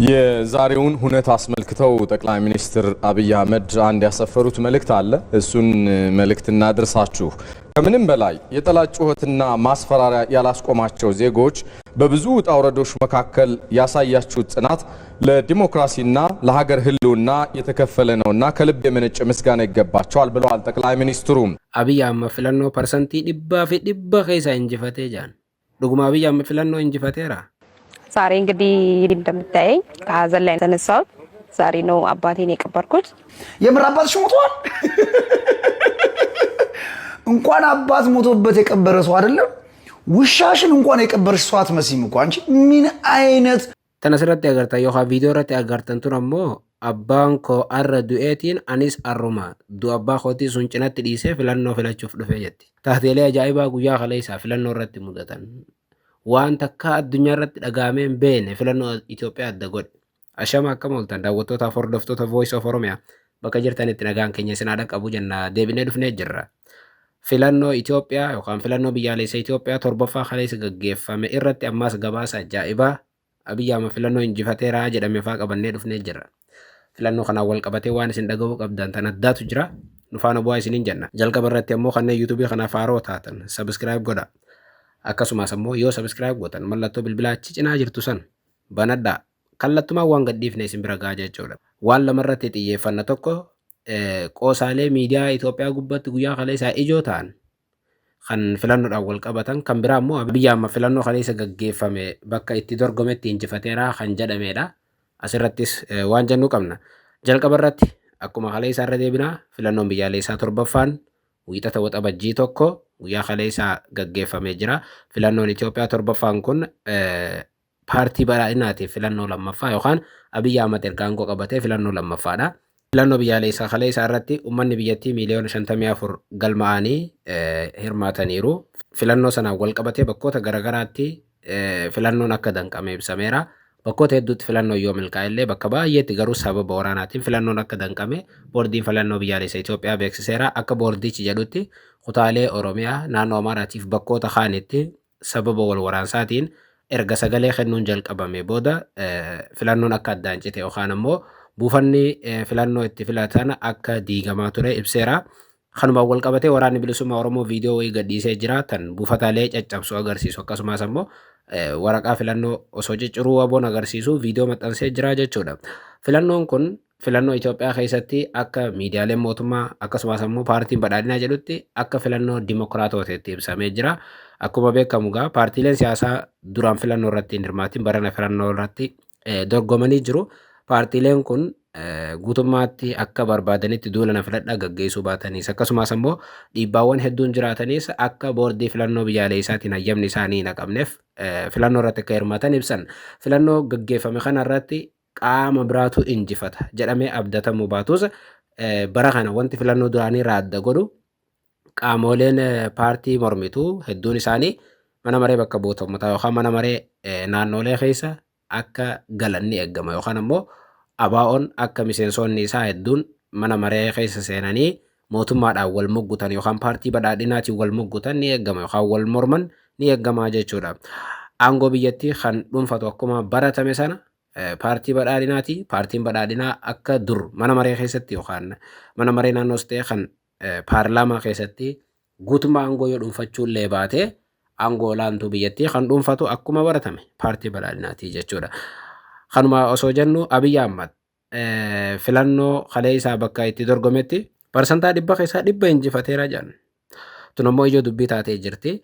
የዛሬውን ሁነት አስመልክተው ጠቅላይ ሚኒስትር አብይ አህመድ አንድ ያሰፈሩት መልእክት አለ። እሱን መልእክት እናድርሳችሁ። ከምንም በላይ የጠላት ጩኸትና ማስፈራሪያ ያላስቆማቸው ዜጎች በብዙ ውጣ ውረዶች መካከል ያሳያችሁት ጽናት ለዲሞክራሲና ለሀገር ህልውና የተከፈለ ነውና ከልብ የመነጨ ምስጋና ይገባቸዋል ብለዋል ጠቅላይ ሚኒስትሩ። አብይ አህመድ ፍለኖ ፐርሰንቲ ዲባ ከይሳ እንጅፈቴ ጃን ዱጉማ አብይ አህመድ ፍለኖ እንጅፈቴራ ዛሬ እንግዲህ እንደምታየኝ ከሀዘን ላይ ተነሳው። ዛሬ ነው አባቴን የቀበርኩት። የምር አባትሽ ሞቷል? እንኳን አባት ሞቶበት የቀበረ ሰው አይደለም ውሻሽን እንኳን የቀበርሽ ሰው አትመስይም እኮ አንቺ። ምን አይነት ተነስረት ያገርታ የኻ ቪዲዮ ረት ያገርተን ቱነሞ አባን ኮ አረ ዱኤቲን አኒስ አሩማ ዱ አባ ኾቲ ሱንጭነት ዲሴ ፍለኖ ፍለቹፍ ዱፌ ጀቲ ታህቴሌ አጃኢባ ጉያ ኸለይሳ ፍለኖ ረት ሙደተን waan takka addunyaa irratti dhagaameen beene filannoo Itoophiyaa adda godhe. Ashama akka mooltan daawwattoota hordoftoota Voice of Oromiyaa bakka jirtanitti nagaan keenya isin haadha qabu jenna deebinee dhufnee jirra. Filannoo Itoophiyaa yookaan filannoo biyyaalessa Itoophiyaa torbaffaa kaleessa gaggeeffame irratti ammaas gabaasa ajaa'ibaa Abiyyi Ahmed filannoo injifateera jedhamee faa qabannee dhufnee jirra. Filannoo kanaan wal qabatee waan isin dhaga'uu qabdan tan addaatu jira. Nufaana bu'aa isiniin jenna. Jalqaba irratti ammoo kanneen YouTube kanaaf haaroo taatan subscribe godha. Akkasumas ammoo yoo subscribe gootan mallattoo bilbilaachi cinaa jirtu san banadhaa kallattumaa waan gadhiifne isin bira gahaa jechuudha. Waan lamarratti xiyyeeffanna tokko qoosaalee miidiyaa Itoophiyaa gubbatti guyyaa kaleessaa ijoo ta'an kan filannoodhaan wal qabatan kan biraa ammoo Abiyyi Ahmed filannoo kaleessa gaggeeffame bakka itti dorgometti injifateera kan jedhamedha. Asirrattis waan jennuu qabna. Jalqaba irratti akkuma kaleessaa irra deebinaa filannoon biyyaalessaa torbaffaan wiixata waxabajjii tokko guyyaa kaleessaa gaggeeffamee jira. Filannoon Itoophiyaa torbaffaan kun paartii badhaadhinaatiif filannoo lammaffaa yookaan Abiyyi Ahmed ergaangoo qabatee filannoo lammaffaadha. Filannoo biyyaalessaa kaleessaa irratti uummanni biyyattii miiliyoona 54 galmaa'anii hirmaataniiru. Filannoo sanaan wal qabatee bakkoota garaagaraatti filannoon akka danqame ibsameera. Bakkoota hedduutti filannoo yoo milkaa'ellee bakka baay'eetti garuu sababa waraanaatiin filannoon akka danqame boordiin filannoo biyyaalessaa Itoophiyaa beeksiseera. Akka boordichi jedhutti kutaalee Oromiyaa naannoo Amaaraatiif bakkoota kaanitti sababa wal waraansaatiin erga sagalee kennuun jalqabame booda filannoon akka addaan cite yookaan ammoo buufanni filannoo itti filatan akka diigamaa ture ibseera. Kanumaan wal qabatee waraanni bilisummaa Oromoo viidiyoo wayii gadhiisee jira tan buufataalee caccabsuu agarsiisu akkasumas ammoo waraqaa filannoo osoo cicciruu waboon agarsiisu viidiyoo maxxansee jira jechuudha. Filannoon kun filannoo Itoophiyaa keessatti akka miidiyaaleen mootummaa akkasumas ammoo paartiin badhaadhinaa jedhutti akka filannoo dimokiraatootaatti ibsamee jira. Akkuma beekamu gaa paartiileen siyaasaa duraan filannoo irratti hin hirmaatin barana filannoo irratti dorgomanii jiru. Paartiileen kun guutummaatti akka barbaadanitti duula filadhaa gaggeessuu baatanis akkasumas ammoo dhiibbaawwan hedduun jiraatanis akka boordii filannoo biyyaalessaatiin hayyamni isaanii hin qabneef filannoo irratti akka hirmaatan ibsan. Filannoo gaggeeffame kana irratti qaama biraatu injifata jedhamee abdatamuu baatus bara kana wanti filannoo duraanii irraa adda godhu qaamoleen paartii mormituu hedduun isaanii mana maree bakka bu'oota uummataa yookaan mana maree naannolee keessa akka galanni eegama yookaan ammoo ABO'n akka miseensonni isaa hedduun mana maree keessa seenanii mootummaadhaan wal moggutan yookaan paartii badhaadhinaatiin wal moggutan ni eegama yookaan wal morman ni eegama jechuudha. Aangoo biyyattii kan dhuunfatu akkuma baratame sana paartii badhaadhinaati. Paartiin badhaadhinaa akka dur mana maree keessatti yookaan mana maree naannoos ta'e kan paarlaamaa keessatti guutummaa aangoo yoo dhuunfachuu illee baate aangoo olaantuu biyyattii kan dhuunfatu akkuma baratame paartii badhaadhinaati jechuudha. Kanuma osoo jennu Abiyyi Ahmed filannoo kaleessaa bakka itti dorgometti parsantaa 100 keessaa 100 injifateera jedhan. Tun ammoo ijoo dubbii taatee jirti.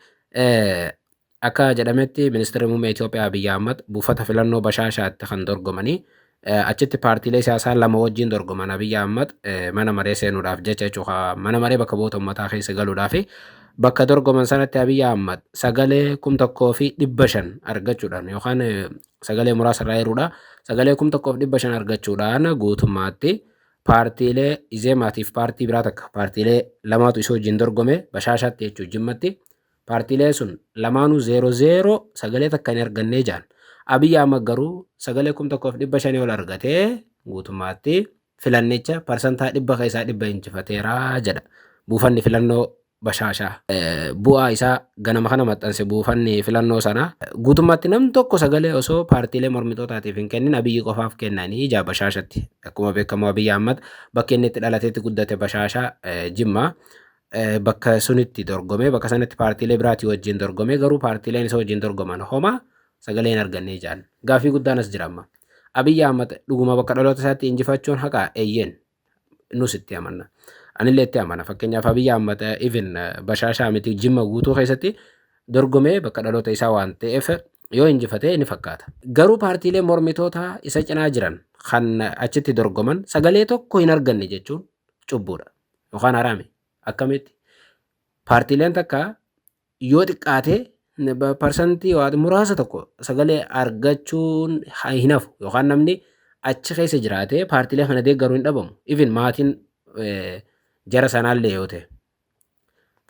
Akka jedhametti ministeerri muummee Itoophiyaa Abiyyi Ahmed buufata filannoo Bashaashaatti kan dorgomanii achitti paartiilee siyaasaa lama wajjin dorgoman Abiyyi Ahmed mana maree seenuudhaaf jecha jechuudha mana maree bakka bu'oota uummataa keessa galuudhaaf bakka dorgoman sanatti Abiyyi Ahmed sagalee 1,500 argachuudhaan yookaan sagalee muraasa irraa jiruudha. Sagalee 1,500 argachuudhaan guutummaatti paartiilee Izeemaatiif paartii biraa takka paartiilee lamaatu isoo wajjin dorgome Bashaashaatti jechuudha jimmatti. Paartiilee sun lamaanuu 0-0 sagalee takka hin argannee jaan. Abiyyi Ahmed garuu sagalee 1,500 ol argatee guutummaatti filannicha parsantaa 100 keessaa 100 injifateera jedha. Buufanni filannoo bashaashaa bu'aa isaa ganama kana maxxanse buufanni filannoo sana guutummaatti namni tokko sagalee osoo paartiilee mormitootaatiif hin kennin Abiyyi qofaaf kennanii ija bashaashatti akkuma beekamu Abiyyi Ahmad bakka inni itti dhalateetti guddate bashaashaa Jimmaa bakka sunitti dorgomee bakka sanatti paartiilee biraatii wajjin dorgomee garuu paartiileen isa wajjin dorgoman homaa sagalee hin arganne ijaan gaafii guddaan as jira amma Abiyyi Ahmad dhuguma bakka dhaloota isaatti injifachuun haqaa eeyyeen nus itti amanna. Anillee itti amana fakkeenyaaf Abiyyi Ahmad even bashaashaa miti Jimma guutuu keessatti dorgomee bakka dhaloota isaa waan ta'eef yoo injifatee ni fakkaata. Garuu paartiilee mormitootaa isa cinaa jiran kan achitti dorgoman sagalee tokko hin arganne jechuun cubbuudha yookaan haraami. Akkamitti paartiileen takka yoo xiqqaate parsantii muraasa tokko sagalee argachuun hin hafu yookaan namni achi keessa jiraate paartiilee kana deeggaruu hin dhabamu. Even maatiin jara sanaallee yoo ta'e.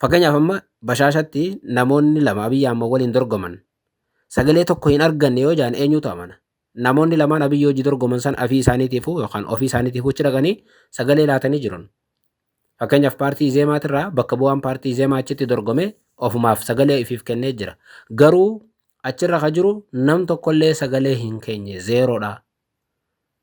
Fakkeenyaaf amma bashaashatti namoonni lama Abiyyi Ahmad waliin dorgoman sagalee tokko hin arganne yoo jaan eenyutu amana? Namoonni lamaan Abiyyi hojii dorgoman san afii isaaniitiifuu yookaan ofii isaaniitiifuu achi dhaqanii sagalee laatanii jiran. Fakkeenyaaf paartii Izeemaatirraa bakka bu'aan paartii Izeemaa achitti dorgomee ofumaaf sagalee ifiif kennee jira. Garuu achirra ka jiru nam tokkollee sagalee hin keenye zeeroodha.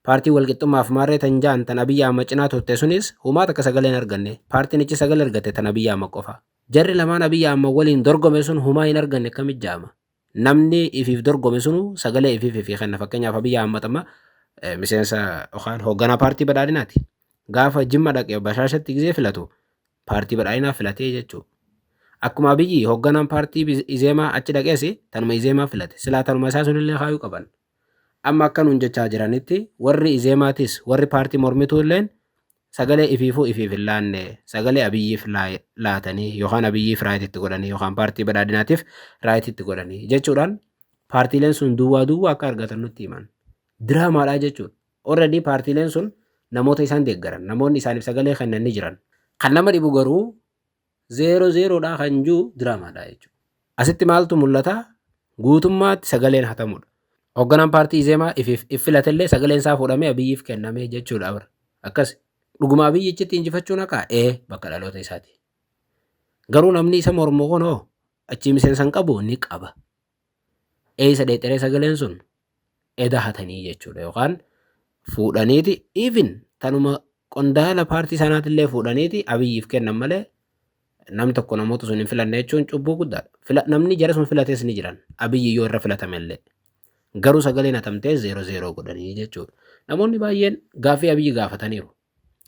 Paartii walqixxummaaf maarree tan jaan tan Abiyyi Ahmad cinaa turte sunis humaa takka sagalee hin arganne. Paartiin ichi sagalee argate tan Abiyyi Ahmad qofa. Jarri lamaan Abiyyi Ahmad waliin dorgome sun humaa hin arganne kamit jaama. Namni ifiif dorgome sunu sagalee ifiif kenna. Fakkeenyaaf Abiyyi Ahmad amma miseensa yookaan hoogganaa paartii badhaadhinaati. Gaafa Jimma dhaqee bashaashatti gisee filatu paartii badhaadhinaa filatee jechuudha. Akkuma Abiyyi hoogganaan paartii Izeemaa achi dhaqees tanuma Izeemaa filate. Silaa tanuma isaa sunillee kaayuu qaban. Amma akka nuun jechaa jiranitti warri Izeemaatis warri paartii mormituu illeen sagalee ifiifuu ifiif hin laanne sagalee Abiyyiif laatanii yookaan Abiyyiif raayititti godhanii yookaan paartii badhaadhinaatiif raayititti godhanii jechuudhaan paartiileen sun duwwaa akka argatan nutti himan. Diraamaadhaa jechuudha. Already paartiileen sun namoota isaan deeggaran namoonni isaaniif sagalee kennan ni jiran. Kan nama dhibu garuu 0-0dhaa kan jiru diraamaadhaa jechuudha. Asitti maaltu mul'ata? Guutummaatti sagaleen hatamuudha. Hoogganaan paartii Izeemaa ifiif filatellee sagaleen isaa fuudhamee Abiyyiif kennamee jechuudha. Akkas dhuguma Abiyyichitti injifachuun haqaa bakka dhaloota isaati. Garuu namni isa mormu kunoo achi miseensan qabu ni qaba. Isa dheexeree sagaleen sun eda hatanii jechuudha yookaan fuudhaniiti even tanuma qondaala paartii sanaatillee fuudhaniiti Abiyyiif kennan malee namni tokko namoota sun hin filanne jechuun cubbuu guddaadha. Namni jara sun filatees ni jiran Abiyyi yoo irra filatamellee. Garuu sagaleen hatamtee 0-0 godhanii jechuudha. Namoonni baay'een gaafii Abiyyi gaafataniiru.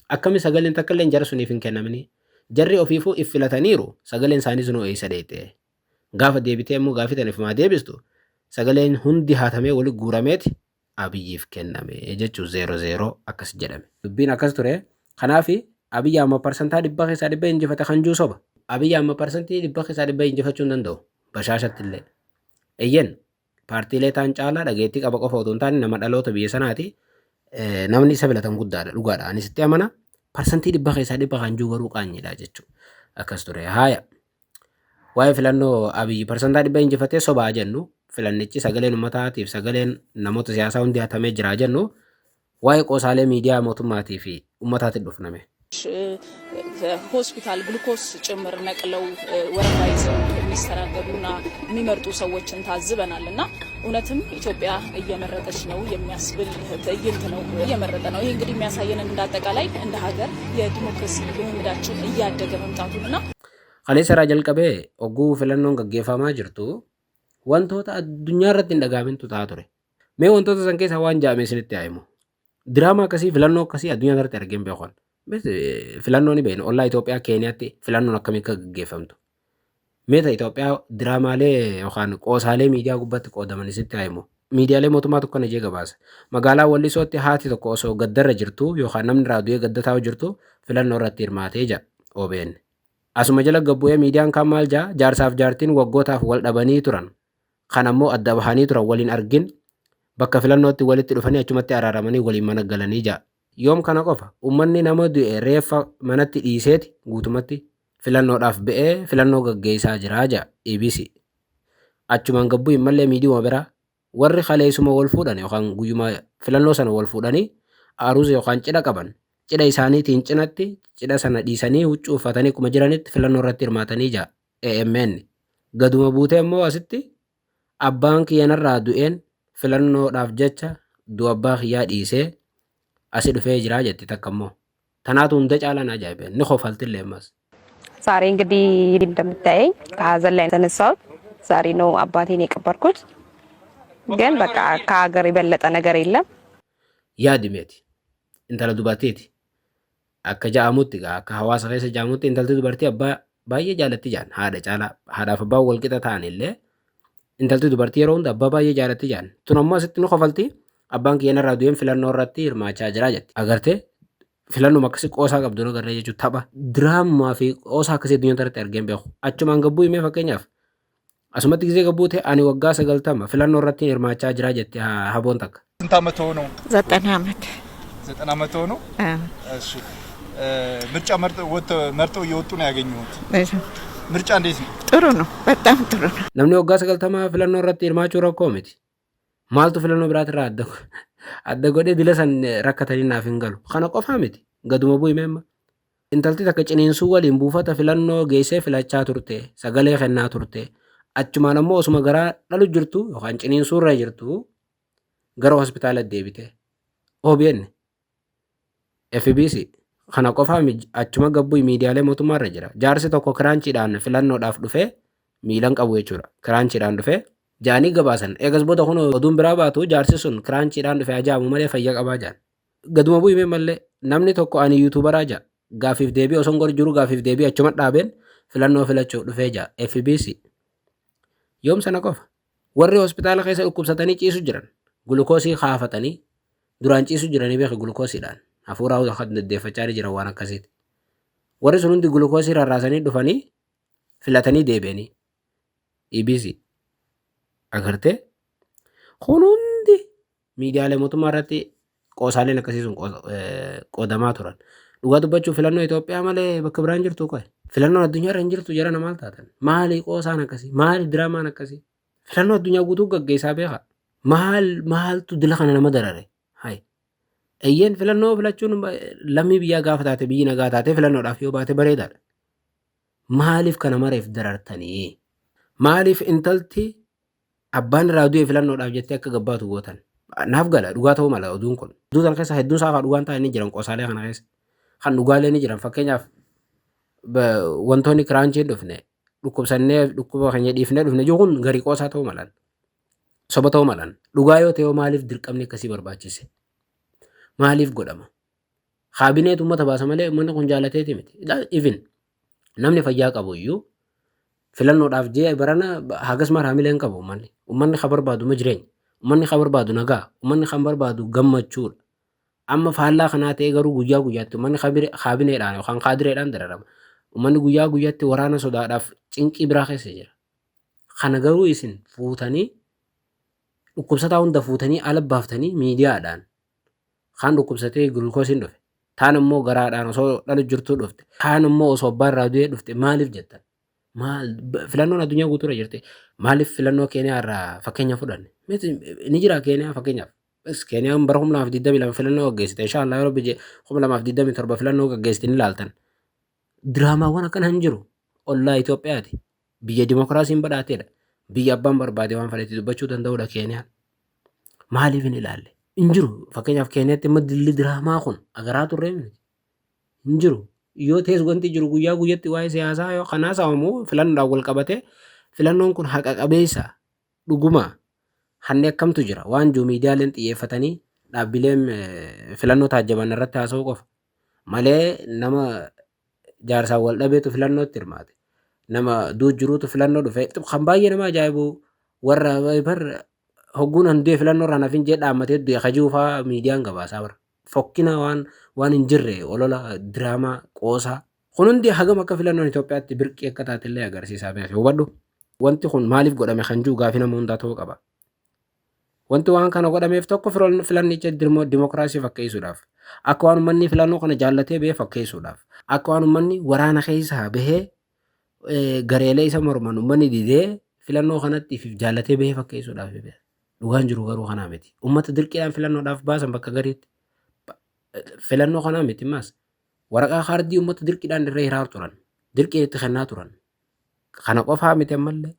Akkami sagaleen takka illee jara suniif hin kennamini. Jarri ofiifuu if filataniiru sagaleen isaanii sunoo eessa dheexee. Gaafa deebitee immoo gaafii taniif maa deebistu sagaleen hundi hatamee wali guurameeti Abiyyiif kenname jechuun 0-0 akkas jedhame. Dubbiin akkas ture. Kanaaf Abiyyi Ahmad parsantaa 100% injifata kan jiru soba. Abiyyi Ahmad parsantii 100% injifachuu hin danda'u. Bashaashatti illee. Eeyyeen paartiilee ta'an caalaa dhageettii qaba qofa otoo hin taane nama dhaloota biyya sanaati. Namni isa filatan guddaadha dhugaadha. Anis itti amana parsantii 100% kan jiru garuu qaanyiidha jechuudha. Akkas ture. Haaya. Waa'ee filannoo Abiyyi parsantaa 100 injifatee sobaa jennu filannichi sagaleen uummataatiif sagaleen namoota siyaasaa hundi hatamee jira jennu waa'ee qoosaalee miidiyaa mootummaatii fi uummataatti dhufname. ሆስፒታል ግሉኮስ ጭምር ነቅለው ወረፋ ይዘው የሚስተናገዱና የሚመርጡ ሰዎችን ታዝበናልና እውነትም ኢትዮጵያ እየመረጠች ነው የሚያስብል ትዕይንት ነው እየመረጠ ነው። ይህ እንግዲህ የሚያሳየን እንዳጠቃላይ እንደ ሀገር የዲሞክራሲ ልምምዳችን እያደገ መምጣቱንና Kaleessa irraa jalqabee ogguu filannoon gaggeeffamaa jirtu wantoota addunyaa irratti hin dhagaamintu ta'aa ture. Mee wantoota san keessaa waan jaa'ame isinitti haa'imu. Diraamaa akkasii filannoo akkasii addunyaa irratti argeen beekoon. Filannoon ni beekna. Ollaa Itoophiyaa Keeniyaatti filannoon akkamiin akka gaggeeffamtu. Meeta Itoophiyaa diraamaalee yookaan qoosaalee miidiyaa gubbaatti qoodaman isitti haa'imu. Miidiyaalee mootummaa tokko na jeega baasa. Magaalaa Wallisootti haati tokko osoo gaddarra jirtu yookaan namni irraa du'ee gaddataa jirtu filannoo irratti hirmaatee jira OBN. Asuma jala gabbu'ee miidiyaan kan maal jaa jaarsaaf jaartiin waggootaaf wal dhabanii turan. Kan ammoo adda bahanii turan waliin argin bakka filannootti walitti dhufanii achumatti araaramanii waliin mana galanii jaa. Yoom kana qofa uummanni nama du'e reeffa manatti dhiiseeti guutumatti filannoodhaaf ba'ee filannoo gaggeessaa jiraa jaa EBC. Achumaan gabbuu hin mallee miidiyuma biraa warri kaleessuma wal fuudhan yookaan guyyuma filannoo sana wal fuudhanii aruusa yookaan cidha qaban cidha isaaniitiin cinatti cidha sana dhiisanii huccuu uffatanii kuma jiranitti filannoo irratti hirmaatanii jira AMN. Gaduma buutee immoo asitti abbaan kiyyanarraa du'een filannoodhaaf jecha du'a abbaa kiyyaa dhiisee asi dhufee jira jetti takka immoo. Tanaatu hunda caalaan ajaa'ibeen ni kofaltillee ammas. ዛሬ እንግዲህ እንደምታየኝ ከሀዘን ላይ የተነሳሁት ዛሬ ነው አባቴን የቀበርኩት። ግን በቃ ከሀገር የበለጠ ነገር የለም። Yaadimeeti intala dubartiiti akka ja'amutti akka hawaasa keessa ja'amutti intalti dubartii abbaa baay'ee jaalatti jaan haadha caalaa haadhaaf abbaa wal qixa ta'anillee intalti dubartii yeroo hunda abbaa baay'ee jaalatti jaan tun ammoo asitti nu kofalti abbaan kiyyanarraa du'een filannoo irratti hirmaachaa jira jetti agartee filannuma akkasii qoosaa qabdu agarree jechuudha tapha diraamaa fi qoosaa akkasii addunyaa irratti argeen beeku achumaan gabbuu himee fakkeenyaaf asumatti gisee gabbuu ta'e ani waggaa 90 filannoo irratti hirmaachaa jira jetti haboon takka. ስንት ዓመት ሆነው? 90 ዓመት 90 ዓመት ሆነው? እሺ ምርጫ መርጠው እየወጡ ነው ያገኙት። ምርጫ እንዴት ነው? ጥሩ ነው፣ በጣም ጥሩ ነው። namni waggaa 90 filannoo irratti hirmaachuu rakkoo miti. Maaltu filannoo biraatirraa adda godhee dila san rakkatanii naaf hin galu. Kana qofaa miti. Gaduma bu'ii meemma. Intalti takka ciniinsuu waliin buufata filannoo geessee filachaa turte, sagalee kennaa turte. Achumaan ammoo osuma garaa dhalu jirtu yookaan ciniinsuu irra jirtu gara hospitaala deebite. OBN, FBC kana qofaa achuma gabbuu miidiyaalee mootummaa irra jira. Jaarsi tokko kiraanchiidhaan filannoodhaaf dhufee miilan qabu jechuudha. Kiraanchiidhaan dhufee jaanii gabaasan. Eegas booda kun oduun biraa baatu jaarsi sun kiraanchiidhaan dhufee ajaa'ibu malee fayyaa qabaa jaan. Gaduma bu'imee malee namni tokko ani yuutuubaraa jaa. Gaafiif deebii osoo gor jiru gaafiif deebii achuma dhaabeen filannoo filachuuf dhufee jaa. FBC yoom sana qofa warri hospitaala keessa dhukkubsatanii ciisu jiran gulukoosii kaafatanii duraan ciisu jiranii beeku gulukoosiidhaan hafuuraa kan deddeeffachaa jiran waan akkasiiti. Warri sun hundi gulukoosii rarraasanii dhufanii filatanii deebi'anii EBC agartee kun hundi miidiyaalee mootummaa irratti qoosaaleen akkasii sun qoodamaa turan. Dhugaa dubbachuuf filannoo Itoophiyaa malee bakka biraan jirtu qoe. Filannoon addunyaa irra hin jirtu jedhana maal taatan? Maali qoosaan akkasii? Maali diraamaan akkasii? Filannoo addunyaa guutuu gaggeessaa beeka. Maaltu dila kana nama darare? Hai. Eeyyeen filannoo filachuun lammii biyyaa gaafa taate biyyi nagaa taate filannoodhaaf yoo baate bareedaadha. Maaliif kana mareef darartanii? Maaliif intalti abbaan irraa du'e filannoodhaaf jettee akka gabbaatu gootan? Naaf gala dhugaa ta'uu mala oduun kun. Oduu tan keessa hedduun saafaa dhugaan ta'anii jiran qoosaalee kana keessa. Kan dhugaalee ni jiran fakkeenyaaf wantoonni kiraanchiin dhufne dhukkubsannee dhukkuba keenya dhiifnee dhufne jiru kun garii qoosaa ta'uu malan. Soba ta'uu malan. Dhugaa yoo ta'e maaliif dirqamni akkasii barbaachise? Maaliif godhama? Kaabineet uummata baasa malee uummanni kun jaalateeti miti. Even namni fayyaa qabu iyyuu filannoodhaaf jee barana hagas maraamilee hin qabu uummanni. Uummanni kan barbaadu ma jireenya. Uummanni kan barbaadu nagaa. Uummanni kan barbaadu gammachuudha. Amma faallaa kanaa ta'e garuu guyyaa guyyaatti uummanni kaabineedhaan yookaan kaadireedhaan dararama. Uummanni guyyaa guyyaatti waraana sodaadhaaf cinqii biraa keessa jira. Kana garuu isin fuutanii dhukkubsataa hunda fuutanii ala baaftanii miidiyaadhaan kan dhukkubsatee gulukoosiin dhufe. Taan immoo garaadhaan osoo dhalu jirtuu dhufte. Taan immoo osoo abbaan irraa du'ee dhufte maaliif jettan? Filannoon addunyaa guutuura jirte. Maaliif filannoo Keeniyaa irraa fakkeenya fudhanne? Ni jira Keeniyaa fakkeenyaaf. Keeniyaan bara 2022 filannoo gaggeessite. Inshaallah yeroo biyya 2027 filannoo gaggeessite ni ilaaltan. Diraamaawwan akkana hin jiru. Ollaa Itoophiyaati. Biyya dimokiraasiin badhaateedha. Biyya abbaan barbaade waan fedhetti dubbachuu danda'udha Keeniyaan. Maaliif hin ilaalle? Hin jiru. Fakkeenyaaf Keeniyaatti immoo dilli diraamaa kun agaraa turree miti. Hin jiru. Yoo tees wanti jiru guyyaa guyyatti waa'ee siyaasaa yoo kanaa saamamu filannoodhaan wal qabatee filannoon kun haqa qabeessa dhugumaa. Hanni akkamtu jira waan jiru miidiyaaleen xiyyeeffatanii dhaabbileen filannoo taajjaban irratti haasa'uu qofa. Malee nama jaarsaan wal dhabeetu filannootti hirmaate. Nama duujiruutu filannoo dhufe. Kan baay'ee nama ajaa'ibu warra hogguun handee filannoo irraa nafin jee dhaammatee du'e kajuufaa miidiyaan gabaasaa bara. Fokkina waan hin jirre olola diraamaa qoosaa. Kun hundi hagam akka filannoon Itoophiyaatti birqii akka taatellee agarsiisaa beeku. Hubadhu wanti kun maaliif godhame kan jiru gaafii nama hundaa ta'uu qaba. Wanti waan kana godhameef tokko filannicha dimokiraasii fakkeessuudhaaf. Akka waan uummanni filannoo kana jaallatee bahee fakkeessuudhaaf. Akka waan uummanni waraana keessaa bahee gareelee isa morman uummanni didee filannoo kanatti jaallatee bahee fakkeessuudhaaf. Dhugaan jiru garuu kanaa miti. Uummata dirqiidhaan filannoodhaaf baasan bakka gariitti. filannoo kanaa miti maas waraqaa kaardii uummata dirqiidhaan irra hiraa turan dirqiin itti kennaa turan kana qofaa miti ammallee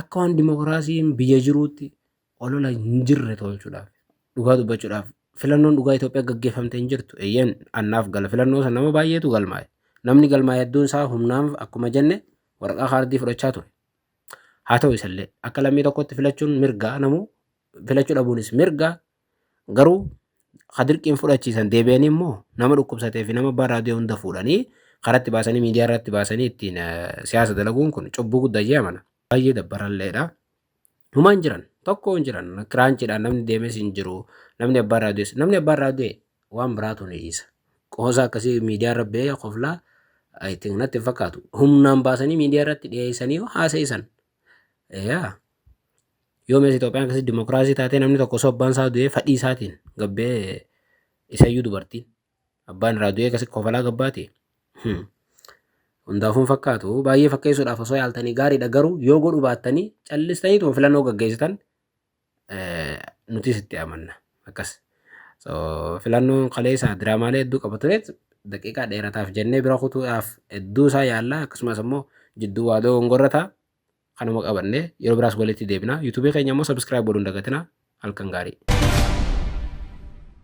akka waan dimokiraasiin biyya jiruutti olola hin jirre tolchuudhaaf dhugaa dubbachuudhaaf filannoon dhugaa Itoophiyaa gaggeeffamtee hin jirtu eeyyan annaaf gala filannoo sana nama baay'eetu galmaa'e namni galmaa'e hedduun isaa humnaan akkuma jenne waraqaa kaardii fudhachaa ture haa ta'u isallee akka lammii tokkotti filachuun mirgaa namu filachuu dhabuunis mirgaa garuu hadirqiin fudhachiisan deebi'anii immoo nama dhukkubsatee fi nama abbaa raadiyoo hunda fuudhanii karatti baasanii miidiyaa irratti baasanii ittiin siyaasa dalaguun kun cubbuu guddaa jedhamana baay'ee dabbaralleedha. Humaan jiran tokko hin jiran kiraanchiidhaan namni deemes hin jiru namni abbaa raadiyoo waan biraatu ni dhiisa qoosa akkasii miidiyaa irra ba'ee qoflaa ittiin natti hin fakkaatu humnaan baasanii miidiyaa irratti dhiyeessanii haasa'isan yoo mees Itoophiyaan akkasii dimokiraasii taatee namni tokko osoo abbaan isaa du'ee fadhii isaatiin gabbee isayyuu dubartiin abbaan irraa du'ee akkasii kofalaa gabbaati hundaafuu fakkaatu baay'ee fakkeessuudhaaf osoo yaaltanii gaariidha garuu yoo godhu baattanii callistaniituma filannoo gaggeessitan nutis itti amanna akkas filannoon kaleessa diraamaalee hedduu qaba tureet daqiiqaa dheerataaf jennee bira kutuudhaaf hedduu isaa yaallaa akkasumas immoo jidduu waadoo hongorrataa kanuma qabannee yeroo biraas walitti deebina yuutuubii keenya immoo sabskiraayib godhuun dagatina halkan gaarii.